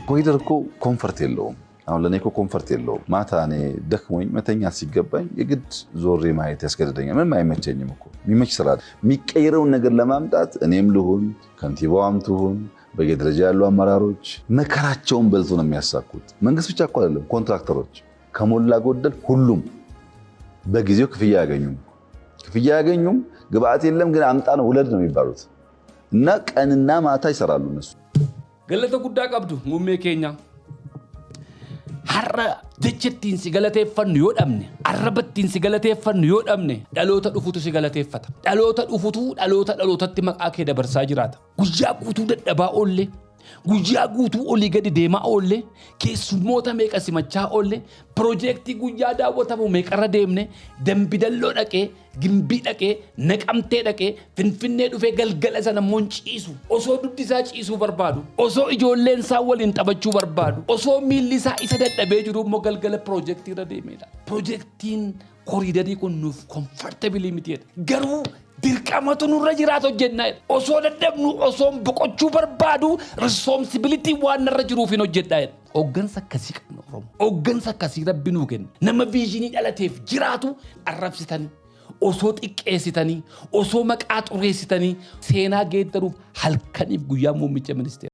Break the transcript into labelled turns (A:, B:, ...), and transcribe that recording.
A: ኮሪደር እኮ ኮምፈርት የለውም። አሁን ለኔ እኮ ኮምፈርት የለውም። ማታ እኔ ደክሞኝ መተኛ ሲገባኝ የግድ ዞሬ ማየት ያስገድደኛል። ምንም አይመቸኝም እኮ የሚመች ስራ የሚቀየረውን ነገር ለማምጣት እኔም ልሁን ከንቲባዋም ትሁን በየደረጃ ያሉ አመራሮች መከራቸውን በልቶ ነው የሚያሳኩት። መንግስት ብቻ እኮ አይደለም፣ ኮንትራክተሮች ከሞላ ጎደል ሁሉም በጊዜው ክፍያ ያገኙም ግብአት የለም ግን አምጣ ነው ውለድ ነው የሚባሉት እና ቀንና ማታ ይሰራሉ እነሱ።
B: ገለተ ጉዳ ቀብዱ ሙሜ ኬኛ har'a jechuun si galateeffannu yoo dhabne arrabattiin si galateeffannu yoo dhabne dhaloota dhufutu si galateeffata dhaloota dhufutu dhalootatti maqaa kee dabarsaa jiraata guyyaa guutuu dadhabaa oolle guyyaa guutuu olii gadi deemaa oolle keessummoota meeqa simachaa oolle piroojeektii guyyaa daawwatamu meeqarra deemne dambidalloo dhaqee gimbii dhaqee naqamtee dhaqee finfinnee dhufee galgala sana immoo ciisu osoo duddi isaa ciisuu barbaadu osoo ijoolleen isaa waliin taphachuu barbaadu osoo miilli isaa isa dadhabee jiru immoo galgala piroojeektii irra deemedha. Piroojeektiin koriidarii kun nuuf komfortabilii mitiidha garuu dirqamatu nurra jiraatu hojjenna osoo dadhabnu osoo boqochuu barbaadu responsibility waan narra jiruuf hin hojjedha. Hooggansa akkasii qabna Oromoo. Hooggansa akkasii Rabbi nuu kenna. Nama viizinii dhalateef jiraatu arrabsitanii osoo xiqqeessitanii osoo maqaa xureessitanii seenaa geeddaruuf halkaniif guyyaa muummicha ministeera.